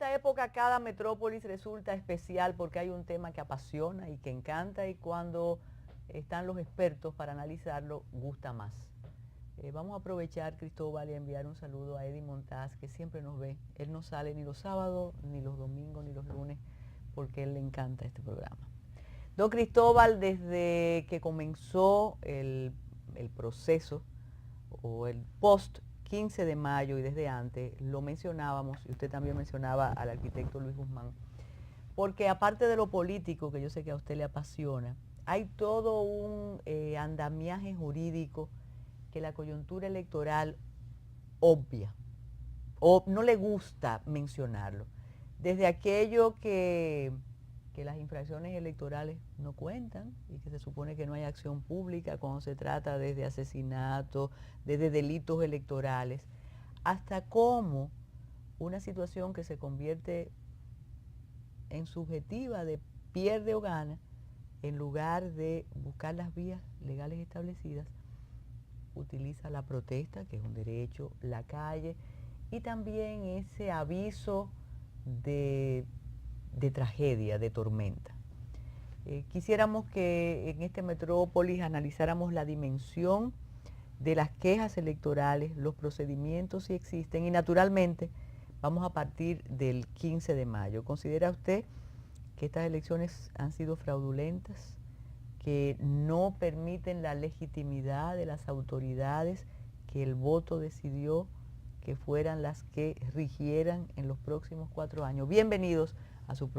esta época cada metrópolis resulta especial porque hay un tema que apasiona y que encanta, y cuando están los expertos para analizarlo, gusta más. Vamos a aprovechar, Cristóbal, y enviar un saludo a Eddie Montaz, que siempre nos ve. Él no sale ni los sábados, ni los domingos, ni los lunes, porque él le encanta este programa. Don Cristóbal, desde que comenzó el proceso o el post 15 de mayo y desde antes, lo mencionábamos, y usted también mencionaba al arquitecto Luis Guzmán, porque aparte de lo político, que yo sé que a usted le apasiona, hay todo un andamiaje jurídico que la coyuntura electoral obvia, o no le gusta mencionarlo. Desde aquello que las infracciones electorales no cuentan y que se supone que no hay acción pública cuando se trata desde asesinatos, desde delitos electorales, hasta cómo una situación que se convierte en subjetiva de pierde o gana, en lugar de buscar las vías legales establecidas, utiliza la protesta, que es un derecho, la calle, y también ese aviso de tragedia, de tormenta. Quisiéramos que en este Metrópolis analizáramos la dimensión de las quejas electorales, los procedimientos si existen, y naturalmente vamos a partir del 15 de mayo. ¿Considera usted que estas elecciones han sido fraudulentas, que no permiten la legitimidad de las autoridades que el voto decidió que fueran las que rigieran en los próximos 4 años? Bienvenido a su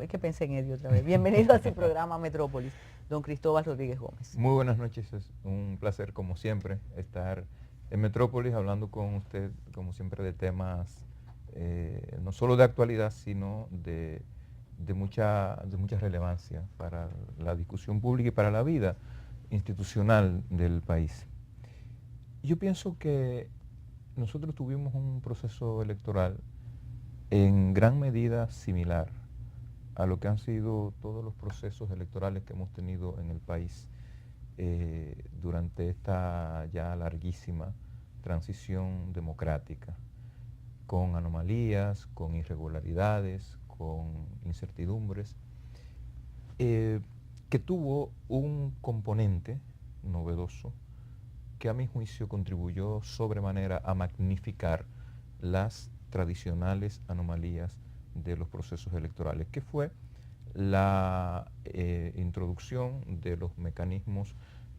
es que pensé en Eddie otra vez. Bienvenido a su programa Metrópolis, don Cristóbal Rodríguez Gómez. Muy buenas noches, es un placer como siempre estar en Metrópolis hablando con usted como siempre de temas no solo de actualidad, sino de mucha relevancia para la discusión pública y para la vida institucional del país. Yo pienso que nosotros tuvimos un proceso electoral en gran medida similar a lo que han sido todos los procesos electorales que hemos tenido en el país durante esta ya larguísima transición democrática, con anomalías, con irregularidades, con incertidumbres, que tuvo un componente novedoso que a mi juicio contribuyó sobremanera a magnificar las tradicionales anomalías de los procesos electorales, que fue la introducción de los mecanismos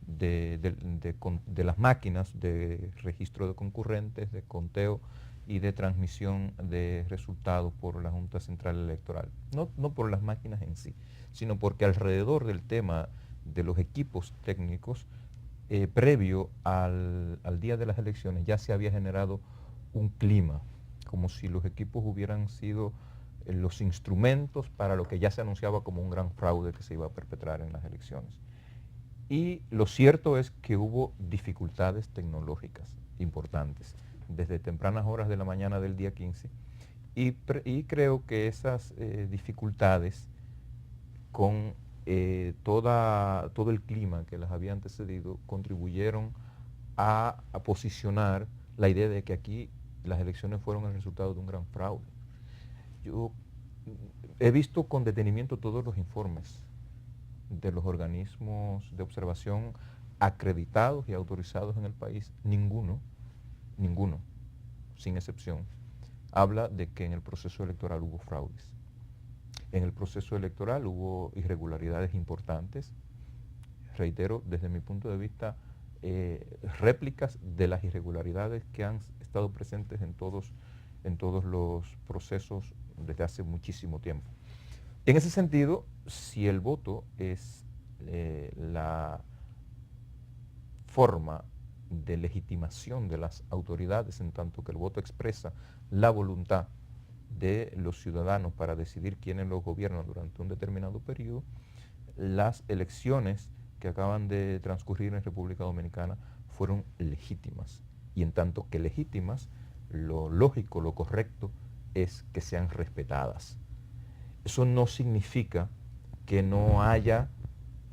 de las máquinas de registro de concurrentes, de conteo y de transmisión de resultados por la Junta Central Electoral. No por las máquinas en sí, sino porque alrededor del tema de los equipos técnicos, previo al día de las elecciones, ya se había generado un clima, como si los equipos hubieran sido los instrumentos para lo que ya se anunciaba como un gran fraude que se iba a perpetrar en las elecciones. Y lo cierto es que hubo dificultades tecnológicas importantes desde tempranas horas de la mañana del día 15, y creo que esas dificultades con todo el clima que las había antecedido contribuyeron a posicionar la idea de que aquí las elecciones fueron el resultado de un gran fraude. Yo he visto con detenimiento todos los informes de los organismos de observación acreditados y autorizados en el país. Ninguno, sin excepción, habla de que en el proceso electoral hubo fraudes. En el proceso electoral hubo irregularidades importantes, reitero, desde mi punto de vista, réplicas de las irregularidades que han estado presentes en todos los procesos desde hace muchísimo tiempo. En ese sentido, si el voto es la forma de legitimación de las autoridades, en tanto que el voto expresa la voluntad de los ciudadanos para decidir quiénes los gobiernan durante un determinado periodo, las elecciones que acaban de transcurrir en República Dominicana fueron legítimas. Y en tanto que legítimas, lo lógico, lo correcto es que sean respetadas. Eso no significa que no haya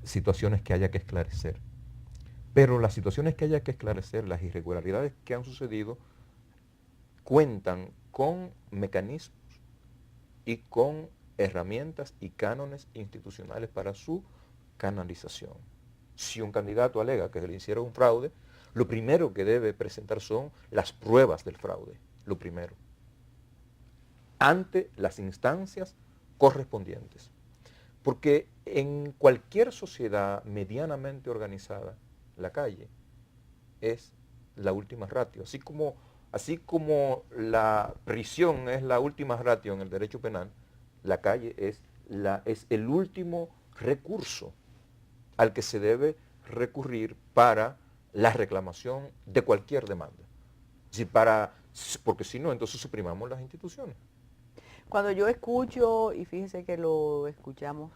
situaciones que haya que esclarecer. Pero las situaciones que haya que esclarecer, las irregularidades que han sucedido, cuentan con mecanismos y con herramientas y cánones institucionales para su canalización. Si un candidato alega que se le hicieron un fraude, lo primero que debe presentar son las pruebas del fraude, lo primero, ante las instancias correspondientes. Porque en cualquier sociedad medianamente organizada, la calle es la última ratio. Así como la prisión es la última ratio en el derecho penal, la calle es el último recurso al que se debe recurrir para la reclamación de cualquier demanda. Porque si no, entonces suprimamos las instituciones. Cuando yo escucho, y fíjense que lo escuchamos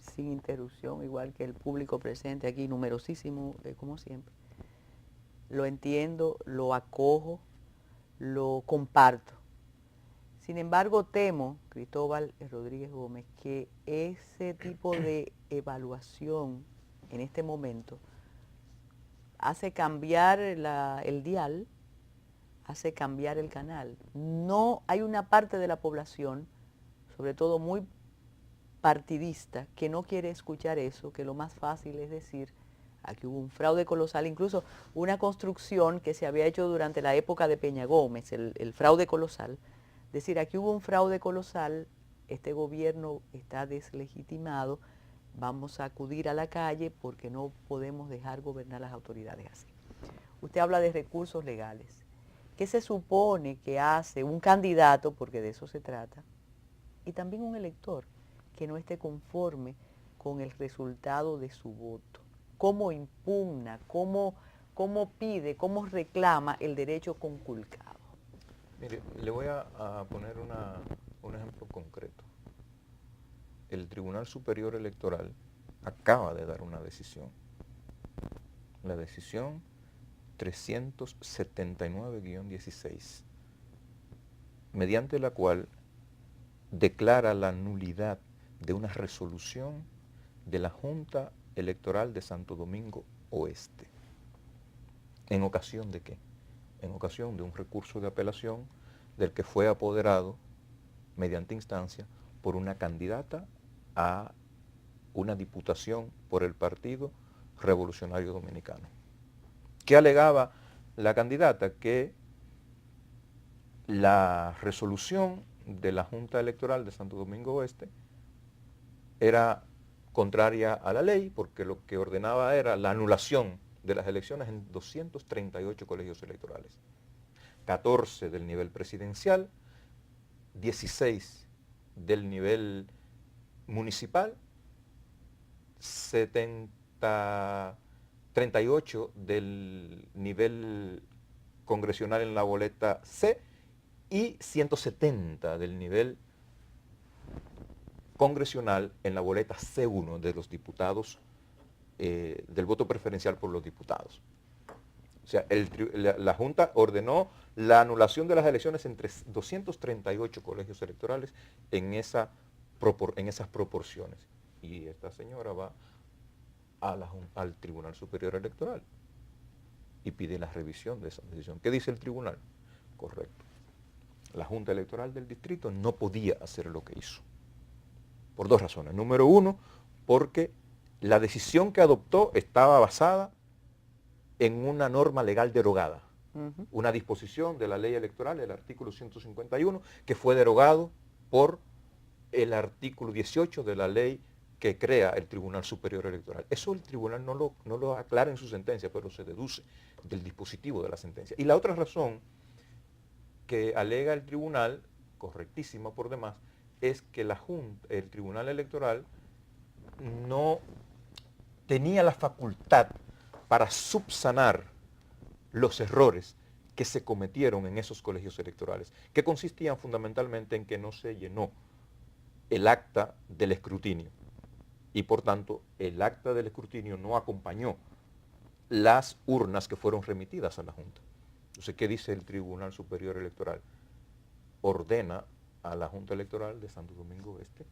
sin interrupción, igual que el público presente aquí, numerosísimo, como siempre, lo entiendo, lo acojo, lo comparto. Sin embargo, temo, Cristóbal Rodríguez Gómez, que ese tipo de evaluación en este momento hace cambiar el dial, hace cambiar el canal. No hay una parte de la población, sobre todo muy partidista, que no quiere escuchar eso, que lo más fácil es decir, aquí hubo un fraude colosal, incluso una construcción que se había hecho durante la época de Peña Gómez, el fraude colosal. Decir, aquí hubo un fraude colosal, este gobierno está deslegitimado, vamos a acudir a la calle porque no podemos dejar gobernar las autoridades así. Usted habla de recursos legales. ¿Qué se supone que hace un candidato, porque de eso se trata, y también un elector que no esté conforme con el resultado de su voto? ¿Cómo impugna, cómo pide, cómo reclama el derecho conculcado? Mire, le voy a poner un ejemplo concreto. El Tribunal Superior Electoral acaba de dar una decisión. La decisión 379-16, mediante la cual declara la nulidad de una resolución de la Junta Electoral de Santo Domingo Oeste. ¿En ocasión de qué? En ocasión de un recurso de apelación del que fue apoderado mediante instancia por una candidata a una diputación por el Partido Revolucionario Dominicano. ¿Qué alegaba la candidata? Que la resolución de la Junta Electoral de Santo Domingo Oeste era contraria a la ley porque lo que ordenaba era la anulación de las elecciones en 238 colegios electorales. 14 del nivel presidencial, 16 del nivel municipal, 38 del nivel congresional en la boleta C y 170 del nivel congresional en la boleta C1 de los diputados, del voto preferencial por los diputados. O sea, la Junta ordenó la anulación de las elecciones entre 238 colegios electorales en esas proporciones. Y esta señora va al Tribunal Superior Electoral y pide la revisión de esa decisión. ¿Qué dice el tribunal? Correcto. La Junta Electoral del distrito no podía hacer lo que hizo. Por dos razones. Número uno, porque la decisión que adoptó estaba basada en una norma legal derogada. Una disposición de la ley electoral, el artículo 151, que fue derogado por el artículo 18 de la ley que crea el Tribunal Superior Electoral. Eso el tribunal no lo aclara en su sentencia, pero se deduce del dispositivo de la sentencia. Y la otra razón que alega el tribunal, correctísima por demás, es que el Tribunal Electoral no tenía la facultad para subsanar los errores que se cometieron en esos colegios electorales, que consistían fundamentalmente en que no se llenó el acta del escrutinio y por tanto el acta del escrutinio no acompañó las urnas que fueron remitidas a la Junta. Entonces, ¿qué dice el Tribunal Superior Electoral? Ordena a la Junta Electoral de Santo Domingo Este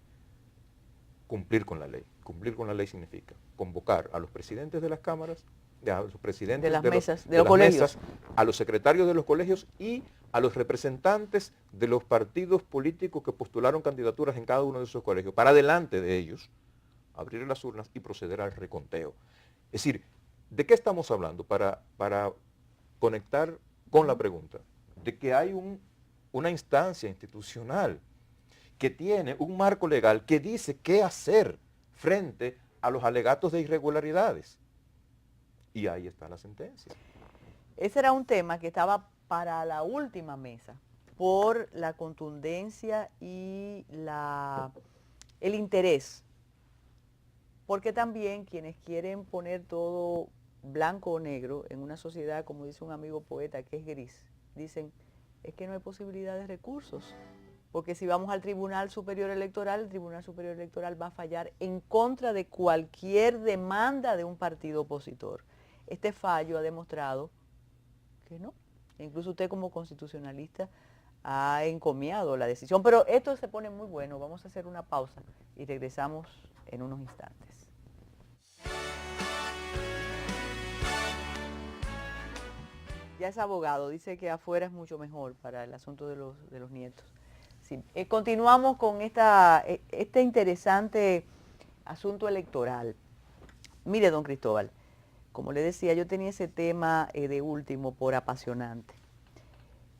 cumplir con la ley. Cumplir con la ley significa convocar a los presidentes de las cámaras, a los presidentes de las mesas, de los colegios, mesas, a los secretarios de los colegios y a los representantes de los partidos políticos que postularon candidaturas en cada uno de esos colegios, para delante de ellos, abrir las urnas y proceder al reconteo. Es decir, ¿de qué estamos hablando? Para conectar con la pregunta, de que hay una instancia institucional que tiene un marco legal que dice qué hacer frente a los alegatos de irregularidades. Y ahí está la sentencia. Ese era un tema que estaba para la última mesa por la contundencia y el interés. Porque también quienes quieren poner todo blanco o negro en una sociedad, como dice un amigo poeta, que es gris, dicen, es que no hay posibilidad de recursos. Porque si vamos al Tribunal Superior Electoral, el Tribunal Superior Electoral va a fallar en contra de cualquier demanda de un partido opositor. Este fallo ha demostrado que no. Incluso usted como constitucionalista ha encomiado la decisión. Pero esto se pone muy bueno. Vamos a hacer una pausa y regresamos en unos instantes. Ya es abogado, dice que afuera es mucho mejor para el asunto de los nietos. Sí. Continuamos con este interesante asunto electoral. Mire, don Cristóbal, como le decía, yo tenía ese tema de último por apasionante.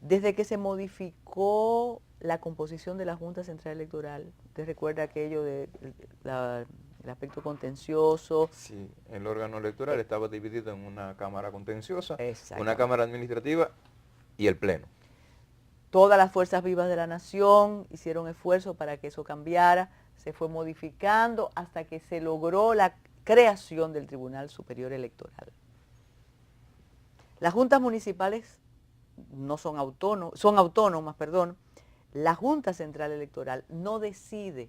Desde que se modificó la composición de la Junta Central Electoral, ¿usted recuerda aquello del aspecto contencioso? Sí, el órgano electoral estaba dividido en una cámara contenciosa, una Exactamente. cámara administrativa y el pleno. Todas las fuerzas vivas de la nación hicieron esfuerzos para que eso cambiara, se fue modificando hasta que se logró la creación del Tribunal Superior Electoral. Las juntas municipales no son autónomas, La Junta Central Electoral no decide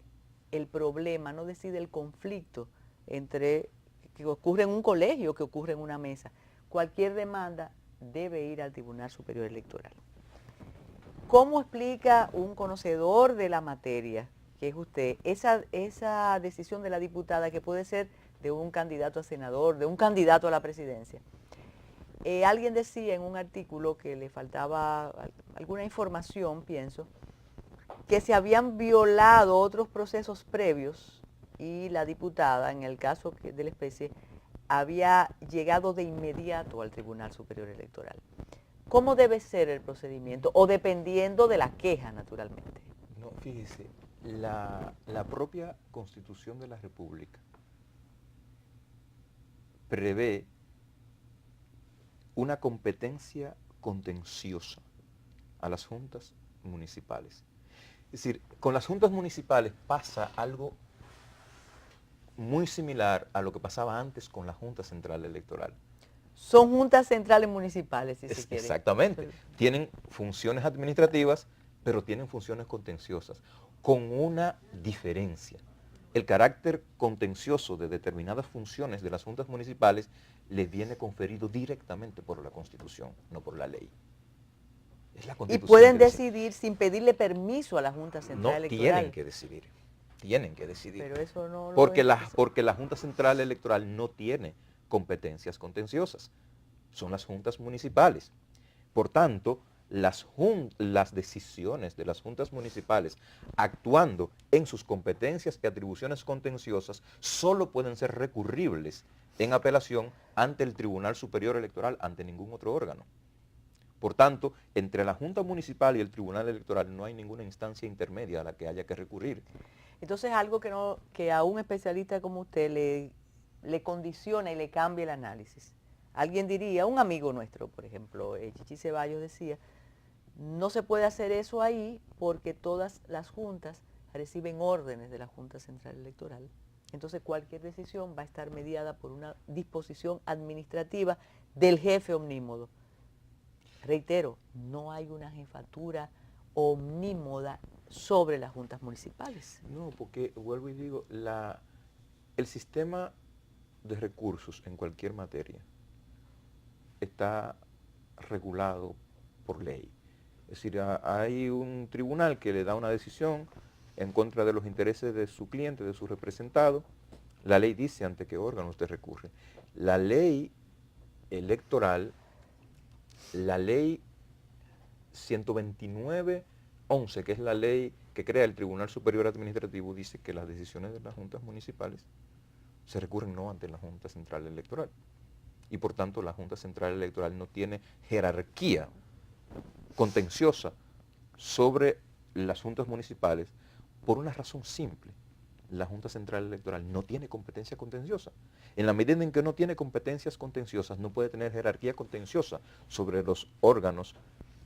el problema, no decide el conflicto que ocurre en un colegio, que ocurre en una mesa. Cualquier demanda debe ir al Tribunal Superior Electoral. ¿Cómo explica un conocedor de la materia, que es usted, esa decisión de la diputada que puede ser de un candidato a senador, de un candidato a la presidencia? Alguien decía en un artículo que le faltaba alguna información, pienso, que se habían violado otros procesos previos y la diputada, en el caso de la especie, había llegado de inmediato al Tribunal Superior Electoral. ¿Cómo debe ser el procedimiento? O dependiendo de la queja, naturalmente. No, fíjese, la propia Constitución de la República prevé una competencia contenciosa a las juntas municipales. Es decir, con las juntas municipales pasa algo muy similar a lo que pasaba antes con la Junta Central Electoral. Son juntas centrales municipales, si se quiere. Exactamente. Tienen funciones administrativas, pero tienen funciones contenciosas, con una diferencia. El carácter contencioso de determinadas funciones de las juntas municipales les viene conferido directamente por la Constitución, no por la ley. Es la Constitución. Y pueden decidir sin pedirle permiso a la Junta Central Electoral. Tienen que decidir. Tienen que decidir. Pero eso no porque la Junta Central Electoral no tiene competencias contenciosas. Son las juntas municipales. Por tanto, las decisiones de las juntas municipales actuando en sus competencias y atribuciones contenciosas solo pueden ser recurribles en apelación ante el Tribunal Superior Electoral, ante ningún otro órgano. Por tanto, entre la Junta Municipal y el Tribunal Electoral no hay ninguna instancia intermedia a la que haya que recurrir. Entonces, algo que a un especialista como usted le condiciona y le cambia el análisis. Alguien diría, un amigo nuestro, por ejemplo, Chichi Ceballos decía, no se puede hacer eso ahí porque todas las juntas reciben órdenes de la Junta Central Electoral. Entonces cualquier decisión va a estar mediada por una disposición administrativa del jefe omnímodo. Reitero, no hay una jefatura omnímoda sobre las juntas municipales. No, porque vuelvo y digo, el sistema de recursos en cualquier materia está regulado por ley. Es decir, hay un tribunal que le da una decisión en contra de los intereses de su cliente, de su representado. La ley dice ante qué órgano usted recurre. La ley electoral, la ley 129.11, que es la ley que crea el Tribunal Superior Administrativo, dice que las decisiones de las juntas municipales se recurren no ante la Junta Central Electoral. Y por tanto la Junta Central Electoral no tiene jerarquía contenciosa sobre las juntas municipales por una razón simple. La Junta Central Electoral no tiene competencia contenciosa. En la medida en que no tiene competencias contenciosas, no puede tener jerarquía contenciosa sobre los órganos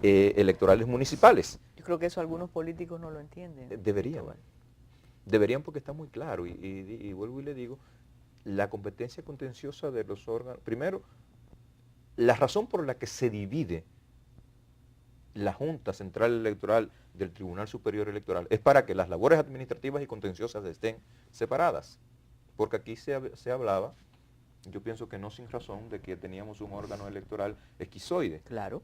electorales municipales. Yo creo que eso algunos políticos no lo entienden. Deberían. Deberían, porque está muy claro. Y vuelvo y le digo, la competencia contenciosa de los órganos... Primero, la razón por la que se divide la Junta Central Electoral del Tribunal Superior Electoral es para que las labores administrativas y contenciosas estén separadas. Porque aquí se hablaba, yo pienso que no sin razón, de que teníamos un órgano electoral esquizoide. Claro.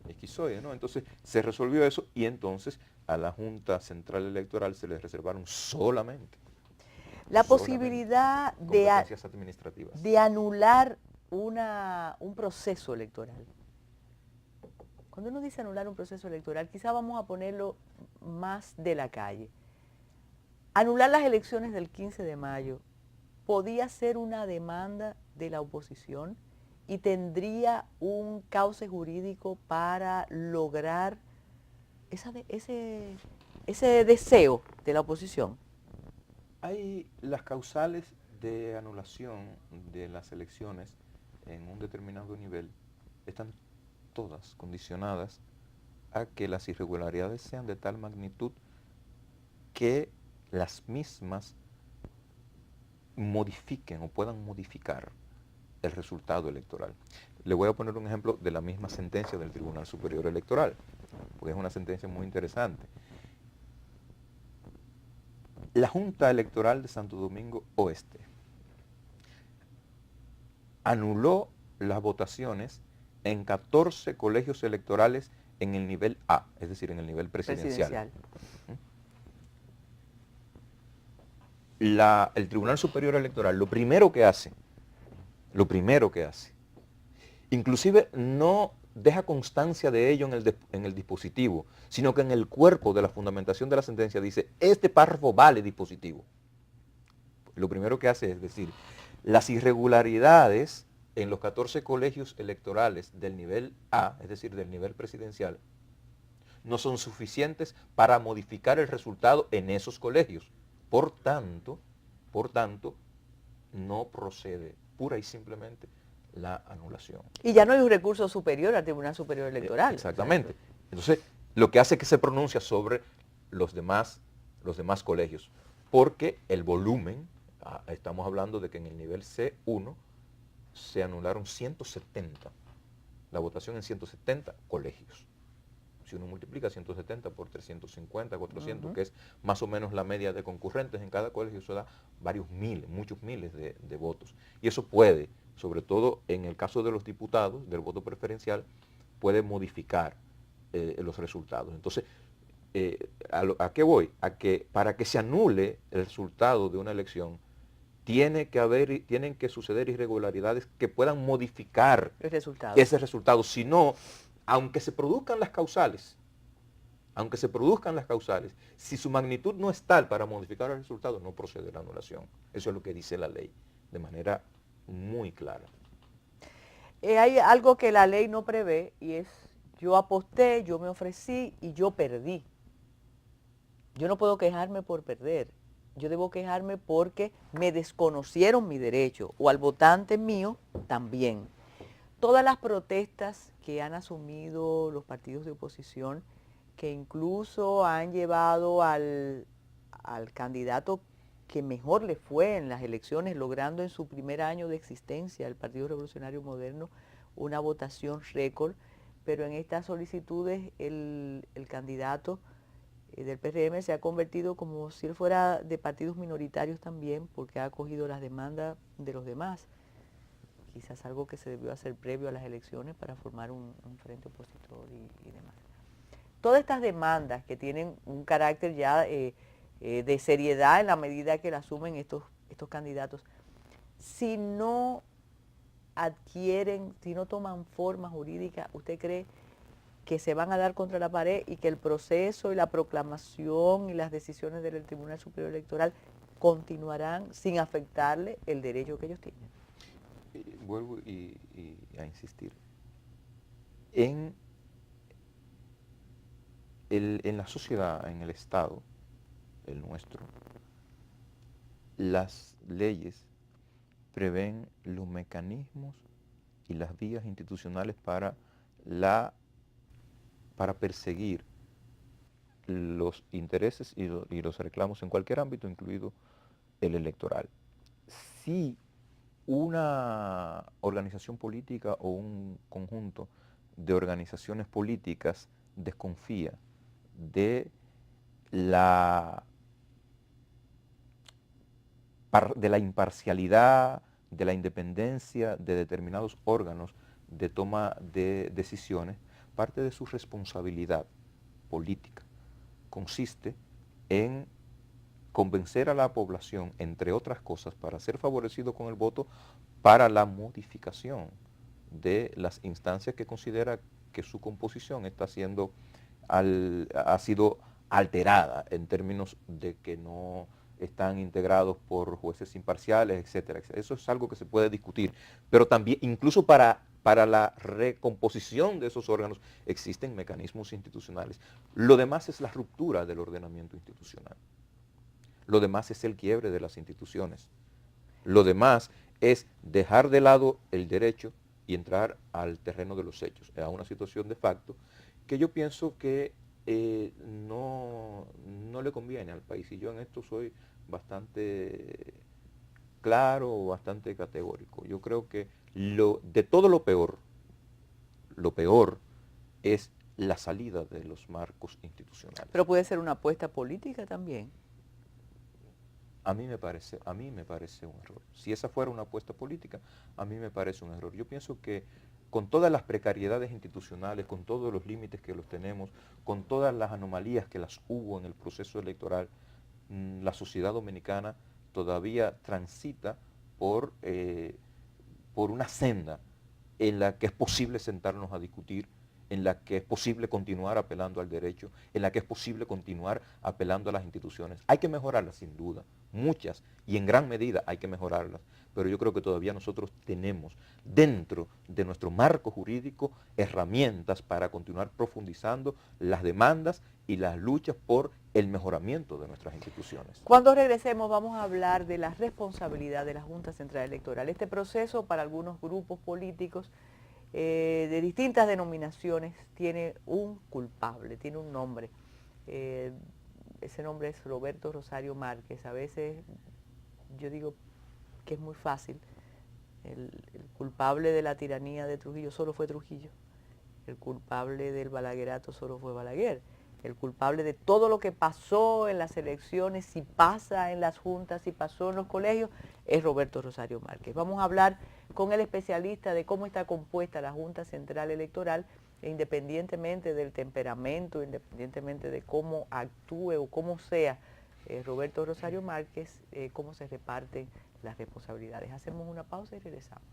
Esquizoide, ¿no? Entonces se resolvió eso y entonces a la Junta Central Electoral se les reservaron solamente la posibilidad competencias administrativas. de anular un proceso electoral. Cuando uno dice anular un proceso electoral, quizá vamos a ponerlo más de la calle. Anular las elecciones del 15 de mayo podía ser una demanda de la oposición y tendría un cauce jurídico para lograr ese deseo de la oposición. Hay las causales de anulación de las elecciones en un determinado nivel, están todas condicionadas a que las irregularidades sean de tal magnitud que las mismas modifiquen o puedan modificar el resultado electoral. Le voy a poner un ejemplo de la misma sentencia del Tribunal Superior Electoral, porque es una sentencia muy interesante. La Junta Electoral de Santo Domingo Oeste anuló las votaciones en 14 colegios electorales en el nivel A, es decir, en el nivel presidencial. El Tribunal Superior Electoral lo primero que hace, inclusive no deja constancia de ello en el dispositivo, sino que en el cuerpo de la fundamentación de la sentencia dice, este párrafo vale dispositivo. Lo primero que hace es decir, las irregularidades en los 14 colegios electorales del nivel A, es decir, del nivel presidencial, no son suficientes para modificar el resultado en esos colegios. Por tanto, no procede pura y simplemente la anulación. Y ya no hay un recurso superior al Tribunal Superior Electoral. Exactamente. Entonces, lo que hace es que se pronuncia sobre los demás colegios, porque el volumen, estamos hablando de que en el nivel C1 se anularon 170, la votación en 170 colegios. Si uno multiplica 170 por 350, 400, que es más o menos la media de concurrentes en cada colegio, eso da varios miles, muchos miles de votos. Y eso puede, sobre todo en el caso de los diputados, del voto preferencial, puede modificar los resultados. Entonces, ¿a qué voy? A que para que se anule el resultado de una elección, tienen que suceder irregularidades que puedan modificar ese resultado. Si no, aunque se produzcan las causales, si su magnitud no es tal para modificar el resultado, no procede la anulación. Eso es lo que dice la ley, de manera muy clara. Hay algo que la ley no prevé y es, yo aposté, yo me ofrecí y yo perdí. Yo no puedo quejarme por perder. Yo debo quejarme porque me desconocieron mi derecho, o al votante mío también. Todas las protestas que han asumido los partidos de oposición, que incluso han llevado al candidato que mejor le fue en las elecciones, logrando en su primer año de existencia el Partido Revolucionario Moderno una votación récord, pero en estas solicitudes el candidato del PRM se ha convertido como si él fuera de partidos minoritarios también, porque ha acogido las demandas de los demás. Quizás algo que se debió hacer previo a las elecciones para formar un frente opositor y demás. Todas estas demandas que tienen un carácter ya de seriedad en la medida que la asumen estos candidatos, si no adquieren, si no toman forma jurídica, ¿usted cree que se van a dar contra la pared y que el proceso y la proclamación y las decisiones del Tribunal Superior Electoral continuarán sin afectarle el derecho que ellos tienen. Vuelvo a insistir. En la sociedad, en el Estado, el nuestro, las leyes prevén los mecanismos y las vías institucionales para perseguir los intereses y los reclamos en cualquier ámbito, incluido el electoral. Si una organización política o un conjunto de organizaciones políticas desconfía de la imparcialidad, de la independencia de determinados órganos de toma de decisiones, parte de su responsabilidad política consiste en convencer a la población, entre otras cosas, para ser favorecido con el voto para la modificación de las instancias que considera que su composición ha sido alterada en términos de que no están integrados por jueces imparciales, etcétera, etcétera. Eso es algo que se puede discutir, pero también incluso para la recomposición de esos órganos existen mecanismos institucionales. Lo demás es la ruptura del ordenamiento institucional. Lo demás es el quiebre de las instituciones. Lo demás es dejar de lado el derecho y entrar al terreno de los hechos, a una situación de facto que yo pienso que no le conviene al país. Y yo en esto soy bastante claro, bastante categórico. Yo creo que de todo lo peor es la salida de los marcos institucionales. Pero puede ser una apuesta política también. A mí me parece un error. Si esa fuera una apuesta política, a mí me parece un error. Yo pienso que con todas las precariedades institucionales, con todos los límites que los tenemos, con todas las anomalías que las hubo en el proceso electoral, la sociedad dominicana todavía transita por una senda en la que es posible sentarnos a discutir, en la que es posible continuar apelando al derecho, en la que es posible continuar apelando a las instituciones. Hay que mejorarlas sin duda, muchas, y en gran medida hay que mejorarlas, pero yo creo que todavía nosotros tenemos dentro de nuestro marco jurídico herramientas para continuar profundizando las demandas y las luchas por el mejoramiento de nuestras instituciones. Cuando regresemos vamos a hablar de la responsabilidad de la Junta Central Electoral. Este proceso para algunos grupos políticos de distintas denominaciones tiene un culpable, tiene un nombre. Ese nombre es Roberto Rosario Márquez. A veces yo digo que es muy fácil. El culpable de la tiranía de Trujillo solo fue Trujillo. El culpable del balaguerato solo fue Balaguer. El culpable de todo lo que pasó en las elecciones, si pasa en las juntas, si pasó en los colegios, es Roberto Rosario Márquez. Vamos a hablar con el especialista de cómo está compuesta la Junta Central Electoral, e independientemente del temperamento, independientemente de cómo actúe o cómo sea Roberto Rosario Márquez, cómo se reparten las responsabilidades. Hacemos una pausa y regresamos.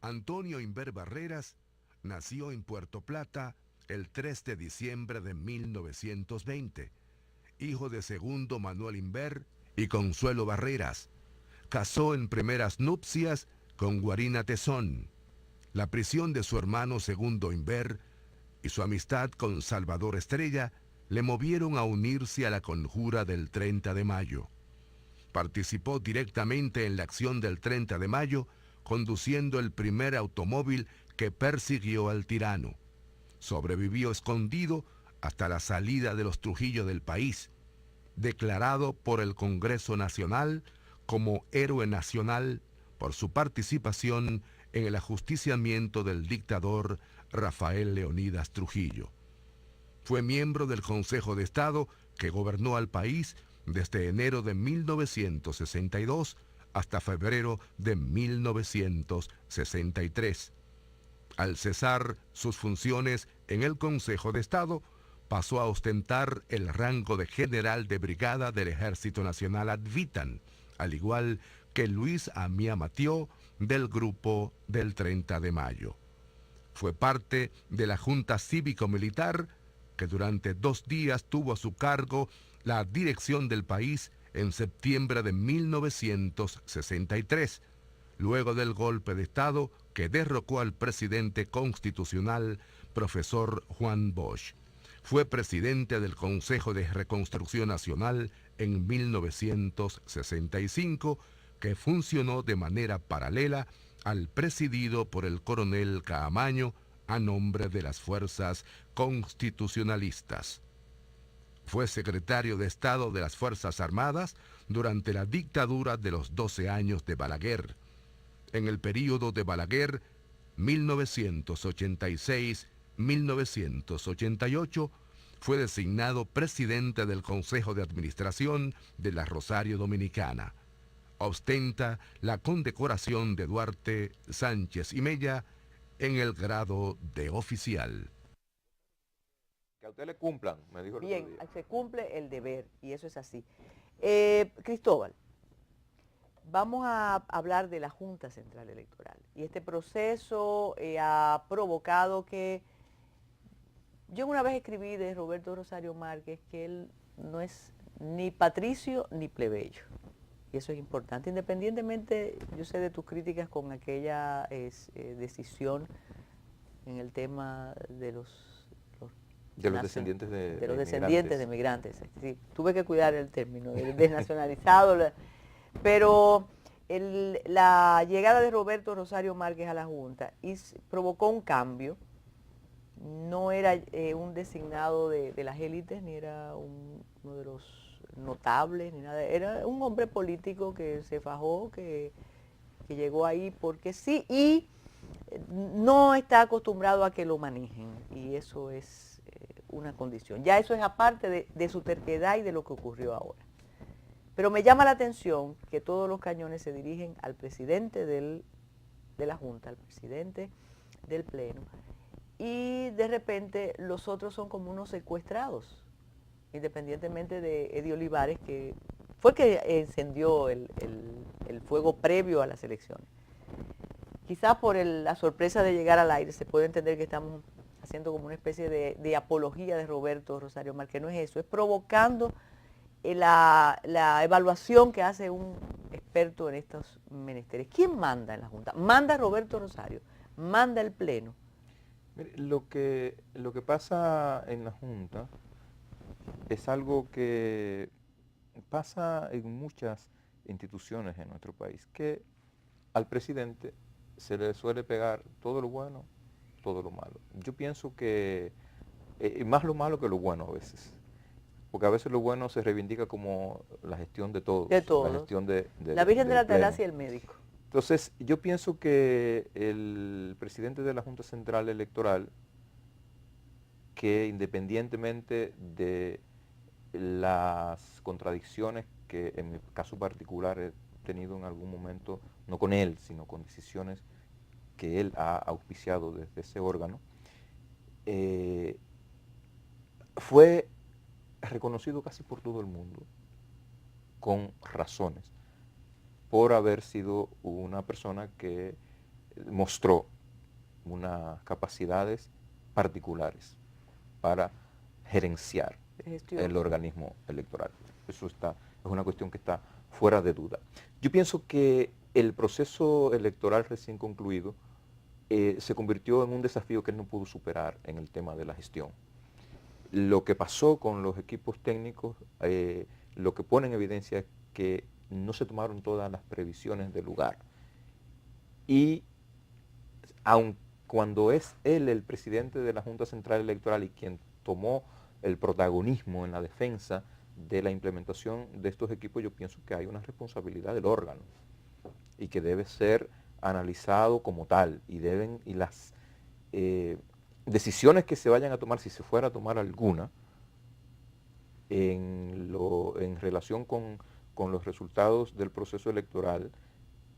Antonio Inver Barreras nació en Puerto Plata el 3 de diciembre de 1920, hijo de Segundo Manuel Inver y Consuelo Barreras. Casó en primeras nupcias con Guarina Tezón. La prisión de su hermano Segundo Inver y su amistad con Salvador Estrella le movieron a unirse a la conjura del 30 de mayo. Participó directamente en la acción del 30 de mayo, conduciendo el primer automóvil que persiguió al tirano. Sobrevivió escondido hasta la salida de los Trujillo del país, declarado por el Congreso Nacional como héroe nacional por su participación en el ajusticiamiento del dictador Rafael Leónidas Trujillo. Fue miembro del Consejo de Estado que gobernó al país desde enero de 1962 hasta febrero de 1963. Al cesar sus funciones en el Consejo de Estado, pasó a ostentar el rango de general de brigada del Ejército Nacional ad vitam, al igual que Luis Amía Matió del grupo del 30 de mayo. Fue parte de la Junta Cívico-Militar que durante 2 días tuvo a su cargo la dirección del país en septiembre de 1963, luego del golpe de Estado que derrocó al presidente constitucional, profesor Juan Bosch. Fue presidente del Consejo de Reconstrucción Nacional en 1965, que funcionó de manera paralela al presidido por el coronel Caamaño a nombre de las fuerzas constitucionalistas. Fue secretario de Estado de las Fuerzas Armadas durante la dictadura de los 12 años de Balaguer. En el período de Balaguer, 1986-1988, fue designado presidente del Consejo de Administración de la Rosario Dominicana. Ostenta la condecoración de Duarte Sánchez y Mella en el grado de oficial. Que a usted le cumplan, me dijo el Bien, otro día. se cumple el deber y eso es así. Cristóbal, vamos a hablar de la Junta Central Electoral. Y este proceso ha provocado que... Yo una vez escribí de Roberto Rosario Márquez que él no es ni patricio ni plebeyo. Y eso es importante. Independientemente, yo sé de tus críticas con aquella decisión en el tema de los descendientes de los descendientes de migrantes. Sí, tuve que cuidar el término, el desnacionalizado, pero la llegada de Roberto Rosario Márquez a la Junta provocó un cambio. No era un designado de las élites, ni era uno de los notables, ni nada. Era un hombre político que se fajó, que llegó ahí porque sí, y no está acostumbrado a que lo manejen, y eso es una condición. Ya eso es aparte de su terquedad y de lo que ocurrió ahora. Pero me llama la atención que todos los cañones se dirigen al presidente de la Junta, al presidente del Pleno, y de repente los otros son como unos secuestrados, independientemente de Eddie Olivares, que fue el que encendió el fuego previo a las elecciones. Quizás por la sorpresa de llegar al aire se puede entender que estamos haciendo como una especie de apología de Roberto Rosario Márquez. No es eso, es provocando la evaluación que hace un experto en estos menesteres. ¿Quién manda en la Junta? ¿Manda Roberto Rosario? ¿Manda el Pleno? Mire, lo que pasa en la Junta es algo que pasa en muchas instituciones en nuestro país, que al presidente se le suele pegar todo lo bueno, todo lo malo. Yo pienso que más lo malo que lo bueno a veces, porque a veces lo bueno se reivindica como la gestión de todos, la gestión la Virgen de la Altagracia y el médico. Entonces, yo pienso que el presidente de la Junta Central Electoral, que independientemente de las contradicciones que en mi caso particular he tenido en algún momento, no con él, sino con decisiones que él ha auspiciado desde ese órgano, fue reconocido casi por todo el mundo, con razones, por haber sido una persona que mostró unas capacidades particulares para gerenciar el organismo electoral. Eso es una cuestión que está fuera de duda. Yo pienso que el proceso electoral recién concluido se convirtió en un desafío que él no pudo superar en el tema de la gestión. Lo que pasó con los equipos técnicos, lo que pone en evidencia es que no se tomaron todas las previsiones del lugar. Y aun cuando es él el presidente de la Junta Central Electoral y quien tomó el protagonismo en la defensa de la implementación de estos equipos, yo pienso que hay una responsabilidad del órgano y que debe ser analizado como tal, y las decisiones que se vayan a tomar, si se fuera a tomar alguna, en relación con los resultados del proceso electoral,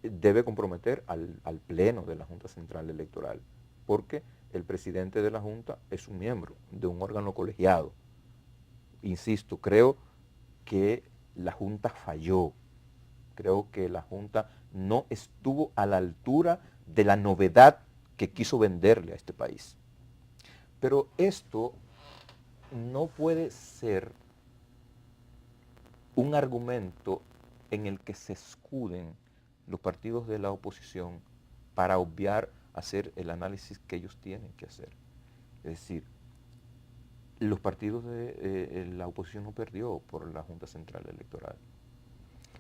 debe comprometer al Pleno de la Junta Central Electoral, porque el presidente de la Junta es un miembro de un órgano colegiado. Insisto, creo que la Junta falló Creo que la Junta no estuvo a la altura de la novedad que quiso venderle a este país. Pero esto no puede ser un argumento en el que se escuden los partidos de la oposición para obviar hacer el análisis que ellos tienen que hacer. Es decir, los partidos de la oposición no perdió por la Junta Central Electoral.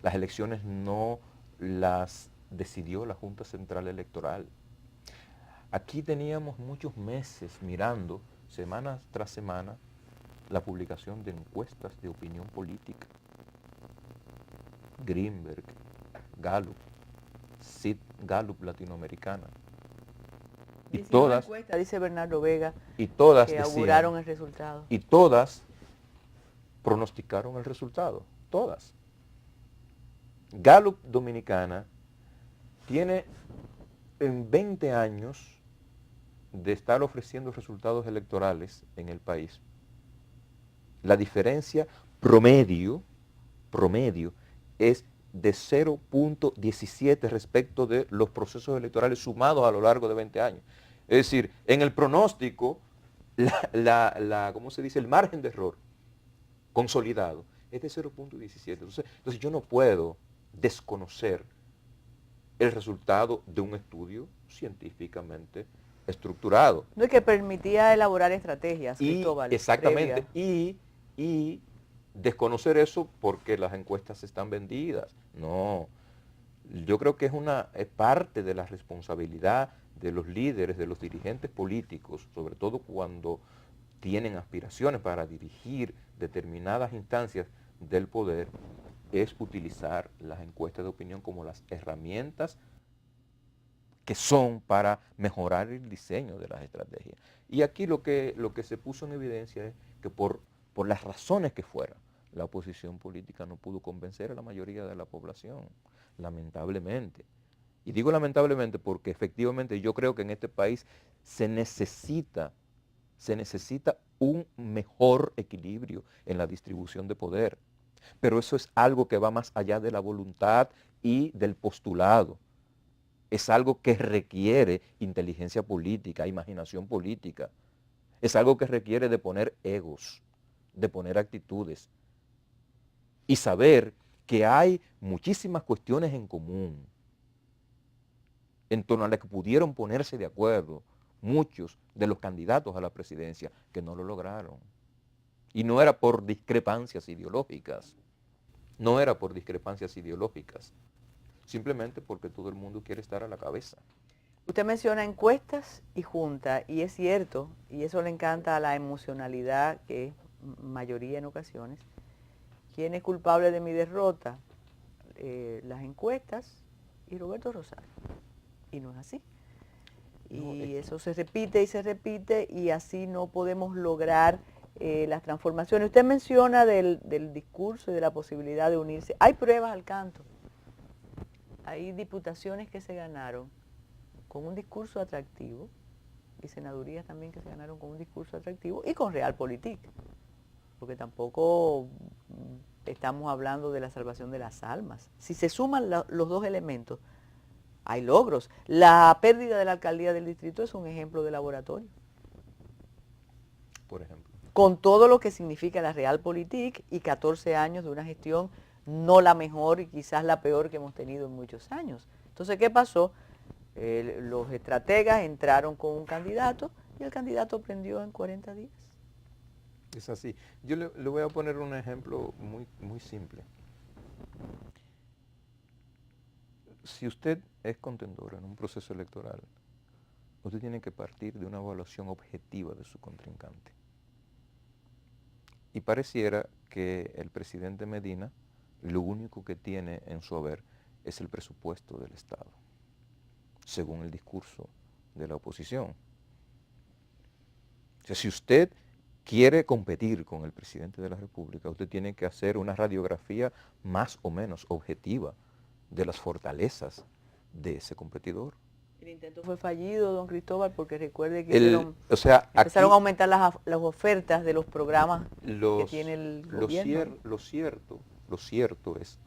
Las elecciones no las decidió la Junta Central Electoral. Aquí teníamos muchos meses mirando, semana tras semana, la publicación de encuestas de opinión política. Greenberg, Gallup, Sid Gallup latinoamericana. Y todas, encuesta, dice Bernardo Vega, y todas que decían, auguraron el resultado. y todas pronosticaron el resultado, todas. Gallup Dominicana tiene en 20 años de estar ofreciendo resultados electorales en el país, la diferencia promedio es de 0.17 respecto de los procesos electorales sumados a lo largo de 20 años. Es decir, en el pronóstico, ¿cómo se dice? El margen de error consolidado es de 0.17. Entonces yo no puedo desconocer el resultado de un estudio científicamente estructurado. No es que permitía elaborar estrategias, Cristóbal. Exactamente, y desconocer eso porque las encuestas están vendidas. No, yo creo que es parte de la responsabilidad de los líderes, de los dirigentes políticos, sobre todo cuando tienen aspiraciones para dirigir determinadas instancias del poder, es utilizar las encuestas de opinión como las herramientas que son para mejorar el diseño de las estrategias. Y aquí lo que se puso en evidencia es que por las razones que fueran, la oposición política no pudo convencer a la mayoría de la población, lamentablemente. Y digo lamentablemente porque efectivamente yo creo que en este país se necesita un mejor equilibrio en la distribución de poder. Pero eso es algo que va más allá de la voluntad y del postulado. Es algo que requiere inteligencia política, imaginación política. Es algo que requiere de poner egos, de poner actitudes y saber que hay muchísimas cuestiones en común en torno a las que pudieron ponerse de acuerdo muchos de los candidatos a la presidencia que no lo lograron. Y no era por discrepancias ideológicas, simplemente porque todo el mundo quiere estar a la cabeza. Usted menciona encuestas y junta, y es cierto, y eso le encanta a la emocionalidad, que es mayoría en ocasiones. ¿Quién es culpable de mi derrota? Las encuestas y Roberto Rosario. Y no es así. Y eso se repite, y así no podemos lograr las transformaciones. Usted menciona del discurso y de la posibilidad de unirse. Hay pruebas al canto. Hay diputaciones que se ganaron con un discurso atractivo y senadurías también que se ganaron con un discurso atractivo y con realpolitik, porque tampoco estamos hablando de la salvación de las almas. Si se suman los dos elementos, hay logros. La pérdida de la alcaldía del distrito es un ejemplo de laboratorio. Por ejemplo. Con todo lo que significa la realpolitik y 14 años de una gestión no la mejor y quizás la peor que hemos tenido en muchos años. Entonces, ¿qué pasó? Los estrategas entraron con un candidato y el candidato prendió en 40 días. Es así. Yo le voy a poner un ejemplo muy simple. Si usted es contendor en un proceso electoral, usted tiene que partir de una evaluación objetiva de su contrincante. Y pareciera que el presidente Medina lo único que tiene en su haber es el presupuesto del Estado, según el discurso de la oposición. O sea, si usted quiere competir con el presidente de la República, usted tiene que hacer una radiografía más o menos objetiva de las fortalezas de ese competidor. El intento fue fallido, don Cristóbal, porque recuerde que empezaron a aumentar las ofertas de los programas que tiene el gobierno. Lo cierto es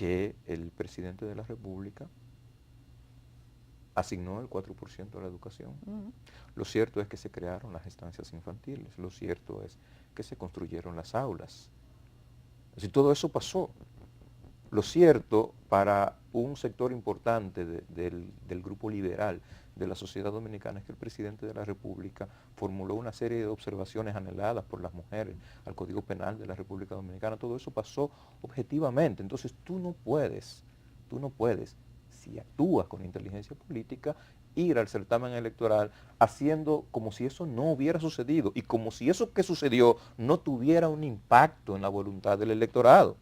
que el presidente de la República asignó el 4% a la educación. Lo cierto es que se crearon las estancias infantiles, lo cierto es que se construyeron las aulas. Así, todo eso pasó. Lo cierto, para un sector importante del grupo liberal de la sociedad dominicana, es que el presidente de la República formuló una serie de observaciones anheladas por las mujeres al Código Penal de la República Dominicana. Todo eso pasó objetivamente. Entonces tú no puedes, si actúas con inteligencia política, ir al certamen electoral haciendo como si eso no hubiera sucedido y como si eso que sucedió no tuviera un impacto en la voluntad del electorado.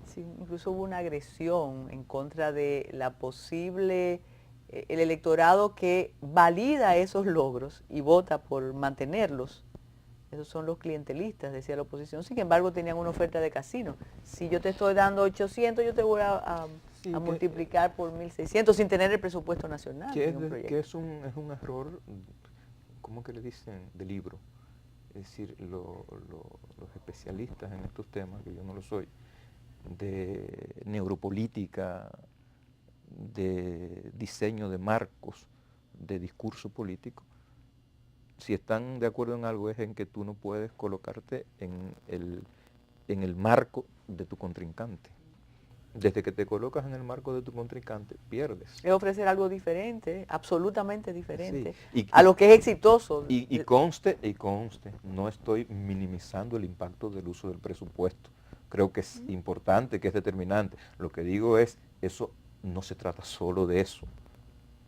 Sí, incluso hubo una agresión en contra de la posible, el electorado que valida esos logros y vota por mantenerlos. Esos son los clientelistas, decía la oposición. Sin embargo, tenían una oferta de casino. Si yo te estoy dando 800, yo te voy a multiplicar por 1.600 sin tener el presupuesto nacional. Que es un error, ¿cómo que le dicen? De libro. Es decir, los especialistas en estos temas, que yo no lo soy, de neuropolítica, de diseño de marcos, de discurso político, si están de acuerdo en algo es en que tú no puedes colocarte en el marco de tu contrincante. Desde que te colocas en el marco de tu contrincante, pierdes. Es ofrecer algo diferente, absolutamente diferente, sí. a lo que es exitoso. Y conste, no estoy minimizando el impacto del uso del presupuesto. Creo que es importante, que es determinante. Lo que digo es, eso no se trata solo de eso.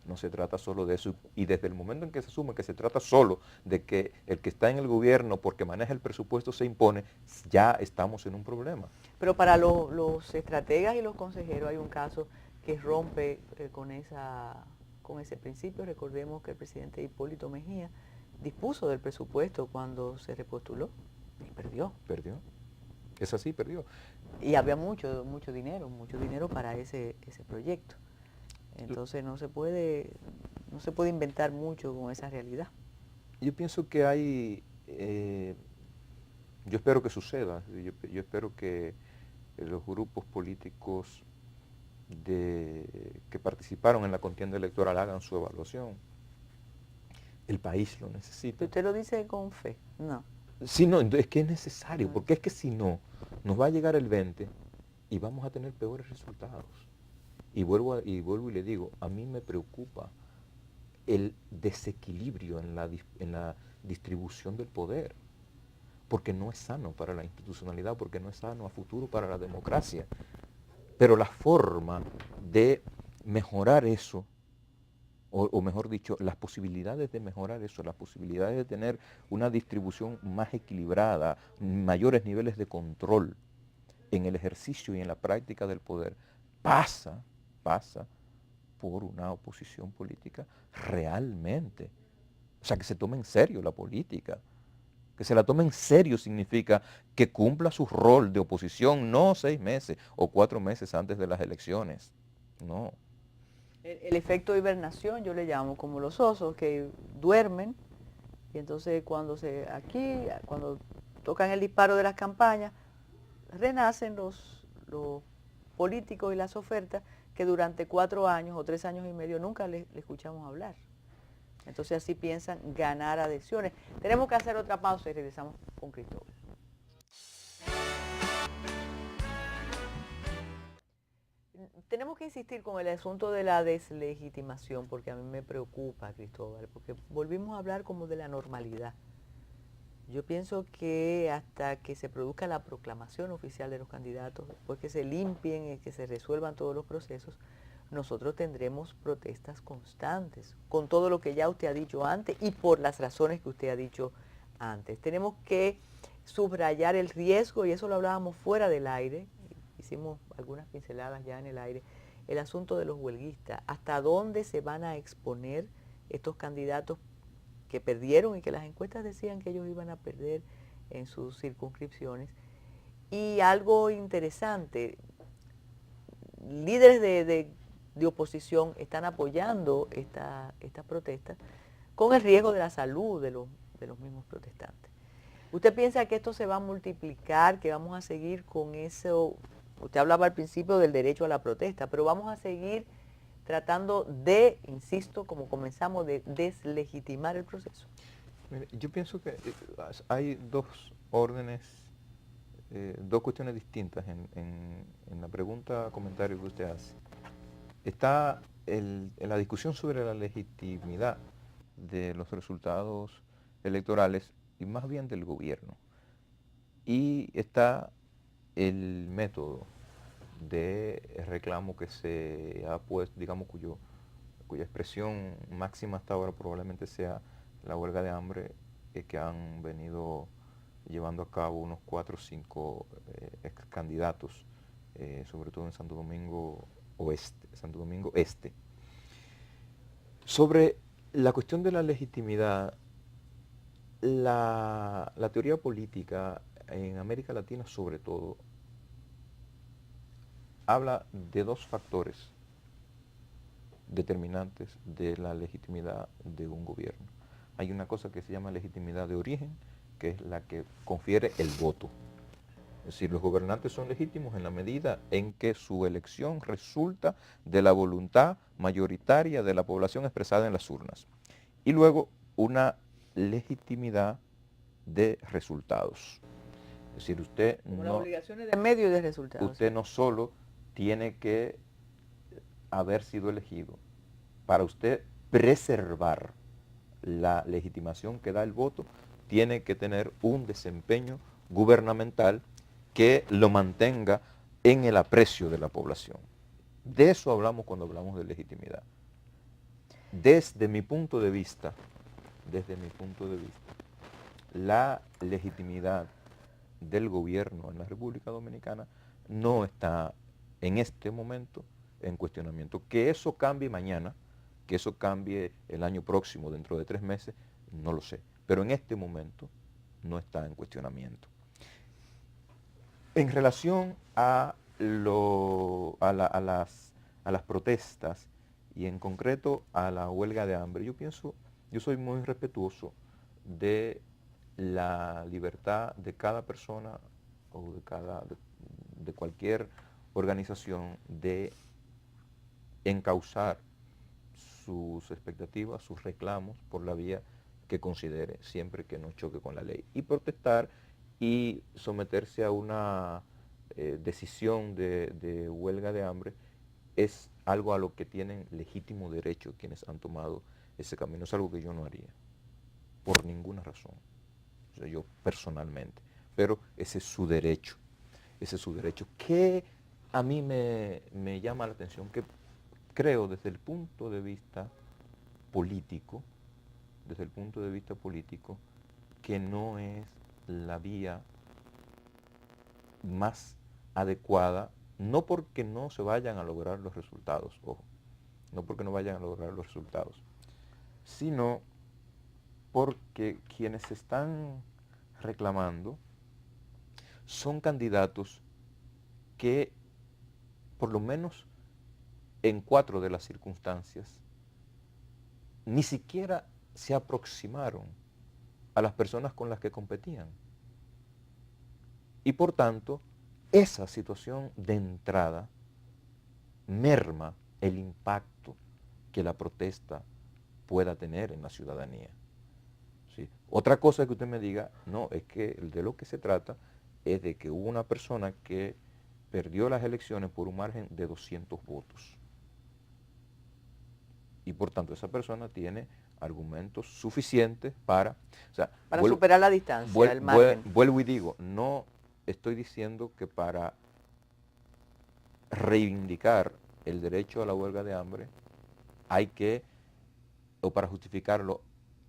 No se trata solo de eso. Y desde el momento en que se asume que se trata solo de que el que está en el gobierno porque maneja el presupuesto se impone, ya estamos en un problema. Pero para los estrategas y los consejeros hay un caso que rompe con ese principio. Recordemos que el presidente Hipólito Mejía dispuso del presupuesto cuando se repostuló y perdió. Perdió. Es así, perdió. Y había mucho dinero para ese proyecto. Entonces no se puede inventar mucho con esa realidad. Yo pienso que hay, yo espero que suceda, yo espero que los grupos políticos que participaron en la contienda electoral hagan su evaluación. El país lo necesita. ¿Usted lo dice con fe? No. Sí, no, es que es necesario, porque es que si no, nos va a llegar el 20 y vamos a tener peores resultados. Y vuelvo y le digo, a mí me preocupa el desequilibrio en la distribución del poder, porque no es sano para la institucionalidad, porque no es sano a futuro para la democracia. Pero la forma de mejorar eso, o mejor dicho, las posibilidades de mejorar eso, las posibilidades de tener una distribución más equilibrada, mayores niveles de control en el ejercicio y en la práctica del poder, pasa por una oposición política realmente. O sea, que se tome en serio la política. Que se la tome en serio significa que cumpla su rol de oposición, no 6 meses o 4 meses antes de las elecciones. No. El efecto hibernación, yo le llamo, como los osos que duermen, y entonces cuando tocan el disparo de las campañas, renacen los políticos y las ofertas que durante 4 años o 3 años y medio nunca le escuchamos hablar. Entonces así piensan ganar adhesiones. Tenemos que hacer otra pausa y regresamos con Cristóbal. Tenemos que insistir con el asunto de la deslegitimación, porque a mí me preocupa, Cristóbal, porque volvimos a hablar como de la normalidad. Yo pienso que hasta que se produzca la proclamación oficial de los candidatos, después que se limpien y que se resuelvan todos los procesos, nosotros tendremos protestas constantes, con todo lo que ya usted ha dicho antes y por las razones que usted ha dicho antes. Tenemos que subrayar el riesgo, y eso lo hablábamos fuera del aire, hicimos algunas pinceladas ya en el aire, el asunto de los huelguistas, hasta dónde se van a exponer estos candidatos que perdieron y que las encuestas decían que ellos iban a perder en sus circunscripciones. Y algo interesante, líderes de oposición están apoyando estas protestas con el riesgo de la salud de los mismos protestantes. ¿Usted piensa que esto se va a multiplicar, que vamos a seguir con eso Usted hablaba al principio del derecho a la protesta, pero vamos a seguir tratando de, insisto, como comenzamos, de deslegitimar el proceso. Mire, yo pienso que hay dos órdenes, dos cuestiones distintas en la pregunta, comentario que usted hace. Está en la discusión sobre la legitimidad de los resultados electorales y más bien del gobierno. Y está el método de reclamo que se ha puesto, digamos, cuya expresión máxima hasta ahora probablemente sea la huelga de hambre que han venido llevando a cabo unos 4 o 5 ex candidatos, sobre todo en Santo Domingo Este. Sobre la cuestión de la legitimidad, la teoría política en América Latina sobre todo habla de dos factores determinantes de la legitimidad de un gobierno. Hay una cosa que se llama legitimidad de origen, que es la que confiere el voto. Es decir, los gobernantes son legítimos en la medida en que su elección resulta de la voluntad mayoritaria de la población expresada en las urnas. Y luego una legitimidad de resultados. Es decir, usted como las obligaciones de medio y de resultados. Usted no solo tiene que haber sido elegido, para usted preservar la legitimación que da el voto, tiene que tener un desempeño gubernamental que lo mantenga en el aprecio de la población. De eso hablamos cuando hablamos de legitimidad. Desde mi punto de vista, la legitimidad del gobierno en la República Dominicana no está en este momento en cuestionamiento. Que eso cambie mañana, que eso cambie el año próximo, dentro de 3 meses, no lo sé. Pero en este momento no está en cuestionamiento. En relación a las protestas y en concreto a la huelga de hambre, yo soy muy respetuoso de la libertad de cada persona o de cualquier organización de encauzar sus expectativas, sus reclamos por la vía que considere, siempre que no choque con la ley. Y protestar y someterse a una decisión de huelga de hambre es algo a lo que tienen legítimo derecho quienes han tomado ese camino. Es algo que yo no haría, por ninguna razón. O sea, yo personalmente. Pero ese es su derecho. Ese es su derecho. Que a mí me llama la atención, que creo desde el punto de vista político, que no es la vía más adecuada, no porque no se vayan a lograr los resultados, ojo, no porque no vayan a lograr los resultados, sino porque quienes están reclamando son candidatos que, por lo menos en 4 de las circunstancias, ni siquiera se aproximaron a las personas con las que competían. Y por tanto, esa situación de entrada merma el impacto que la protesta pueda tener en la ciudadanía. ¿Sí? Otra cosa es que usted me diga, no, es que de lo que se trata es de que hubo una persona que perdió las elecciones por un margen de 200 votos. Y por tanto esa persona tiene argumentos suficientes para superar la distancia, el margen. Vuelvo y digo, no estoy diciendo que para reivindicar el derecho a la huelga de hambre o para justificarlo,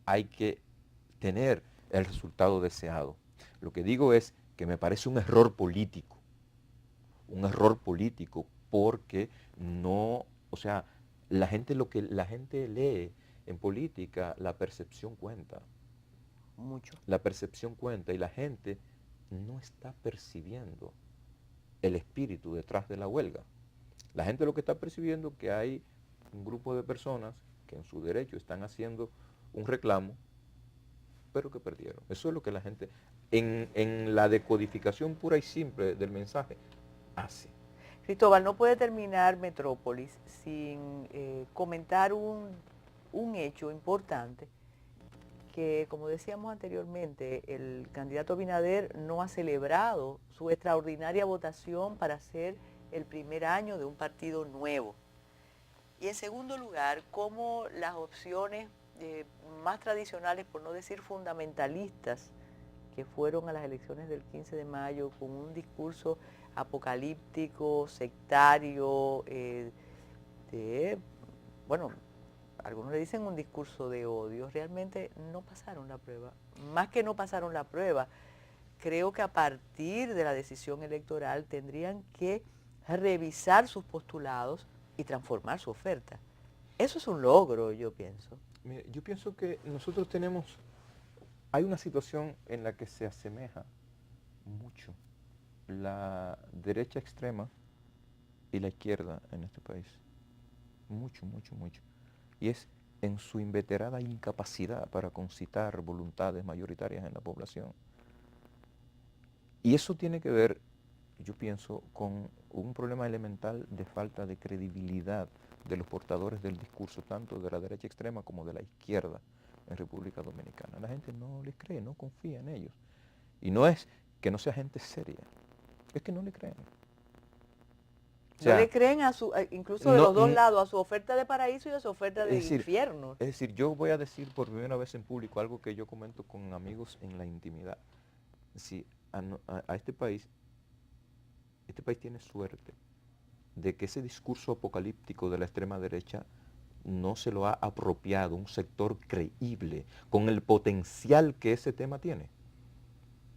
hay que tener el resultado deseado. Lo que digo es que me parece un error político porque no, o sea, lo que la gente lee en política, la percepción cuenta. Mucho. La percepción cuenta y la gente no está percibiendo el espíritu detrás de la huelga. La gente lo que está percibiendo es que hay un grupo de personas que en su derecho están haciendo un reclamo, pero que perdieron. Eso es lo que la gente, en la decodificación pura y simple del mensaje, hace. Cristóbal, no puede terminar Metrópolis sin comentar un hecho importante que, como decíamos anteriormente, el candidato Abinader no ha celebrado su extraordinaria votación para ser el primer año de un partido nuevo. Y en segundo lugar, cómo las opciones más tradicionales, por no decir fundamentalistas, que fueron a las elecciones del 15 de mayo con un discurso apocalíptico, sectario, bueno, algunos le dicen un discurso de odio, realmente no pasaron la prueba. Más que no pasaron la prueba, creo que a partir de la decisión electoral tendrían que revisar sus postulados y transformar su oferta. Eso es un logro, yo pienso. Mire, yo pienso que nosotros hay una situación en la que se asemeja mucho la derecha extrema y la izquierda en este país. Mucho, mucho, mucho. Y es en su inveterada incapacidad para concitar voluntades mayoritarias en la población. Y eso tiene que ver, yo pienso, con un problema elemental de falta de credibilidad de los portadores del discurso, tanto de la derecha extrema como de la izquierda en República Dominicana. La gente no les cree, no confía en ellos. Y no es que no sea gente seria, es que no le creen. O sea, no le creen incluso de los dos lados, a su oferta de paraíso y a su oferta de infierno. Es decir, yo voy a decir por primera vez en público algo que yo comento con amigos en la intimidad. Si a este país tiene suerte de que ese discurso apocalíptico de la extrema derecha no se lo ha apropiado un sector creíble, con el potencial que ese tema tiene,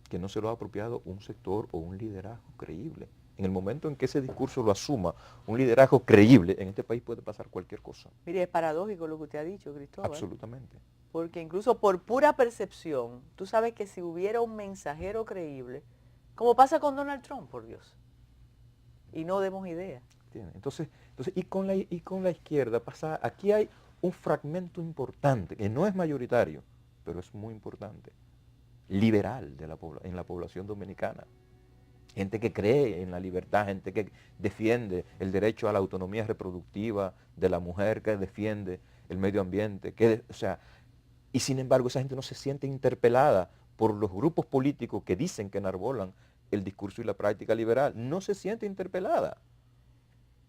que no se lo ha apropiado un sector o un liderazgo creíble. En el momento en que ese discurso lo asuma un liderazgo creíble, en este país puede pasar cualquier cosa. Mire, es paradójico lo que usted ha dicho, Cristóbal. Absolutamente. Porque incluso por pura percepción, tú sabes que si hubiera un mensajero creíble, como pasa con Donald Trump, por Dios, y no demos idea. Entonces, y con la izquierda pasa, aquí hay un fragmento importante, que no es mayoritario, pero es muy importante, liberal en la población dominicana. Gente que cree en la libertad, gente que defiende el derecho a la autonomía reproductiva de la mujer, que defiende el medio ambiente, y sin embargo esa gente no se siente interpelada por los grupos políticos que dicen que enarbolan el discurso y la práctica liberal, no se siente interpelada.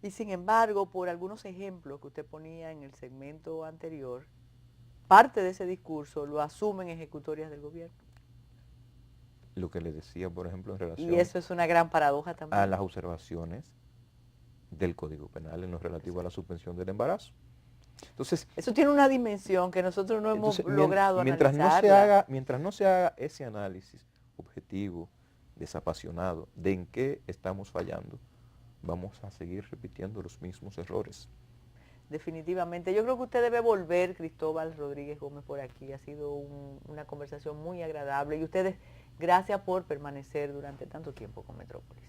Y sin embargo, por algunos ejemplos que usted ponía en el segmento anterior, parte de ese discurso lo asumen ejecutorias del gobierno. Lo que le decía, por ejemplo, en relación y eso es una gran paradoja también, a las observaciones del Código Penal en lo relativo a la suspensión del embarazo. Entonces, eso tiene una dimensión que nosotros no hemos logrado analizarla. Mientras no se haga ese análisis objetivo, desapasionado, de en qué estamos fallando, vamos a seguir repitiendo los mismos errores. Definitivamente. Yo creo que usted debe volver, Cristóbal Rodríguez Gómez, por aquí. Ha sido una conversación muy agradable. Y ustedes, gracias por permanecer durante tanto tiempo con Metrópolis.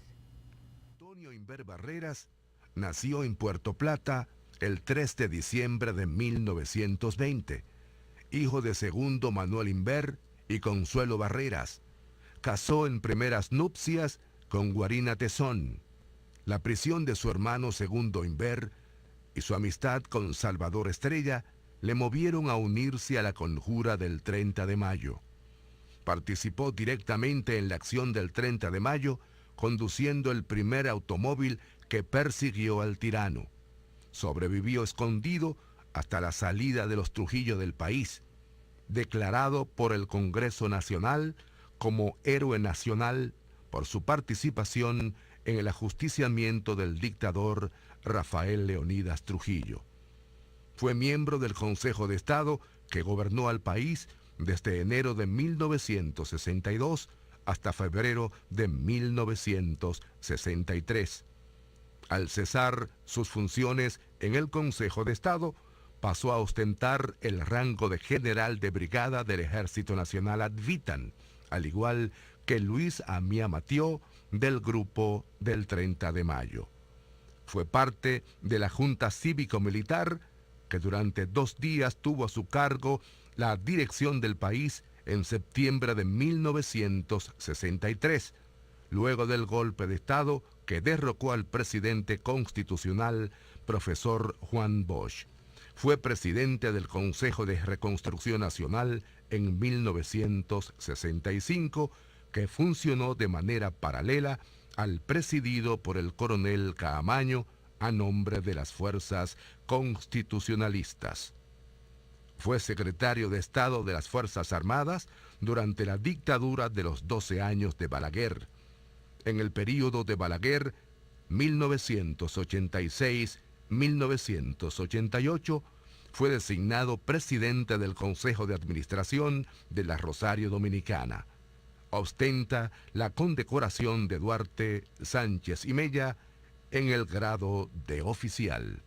Antonio Inver Barreras nació en Puerto Plata el 3 de diciembre de 1920, hijo de Segundo Manuel Inver y Consuelo Barreras. Casó en primeras nupcias con Guarina Tezón. La prisión de su hermano Segundo Inver y su amistad con Salvador Estrella le movieron a unirse a la conjura del 30 de mayo. Participó directamente en la acción del 30 de mayo, conduciendo el primer automóvil que persiguió al tirano. Sobrevivió escondido hasta la salida de los Trujillo del país, declarado por el Congreso Nacional como héroe nacional por su participación en el ajusticiamiento del dictador Rafael Leonidas Trujillo. Fue miembro del Consejo de Estado que gobernó al país desde enero de 1962 hasta febrero de 1963. Al cesar sus funciones en el Consejo de Estado, pasó a ostentar el rango de general de brigada del Ejército Nacional ad vitam, al igual que Luis Amía Matió del Grupo del 30 de Mayo. Fue parte de la Junta Cívico-Militar que durante 2 días tuvo a su cargo la dirección del país en septiembre de 1963, luego del golpe de Estado que derrocó al presidente constitucional, profesor Juan Bosch. Fue presidente del Consejo de Reconstrucción Nacional en 1965, que funcionó de manera paralela al presidido por el coronel Caamaño a nombre de las fuerzas constitucionalistas. Fue secretario de Estado de las Fuerzas Armadas durante la dictadura de los 12 años de Balaguer. En el período de Balaguer, 1986-1988, fue designado presidente del Consejo de Administración de la Rosario Dominicana. Ostenta la condecoración de Duarte Sánchez y Mella en el grado de oficial.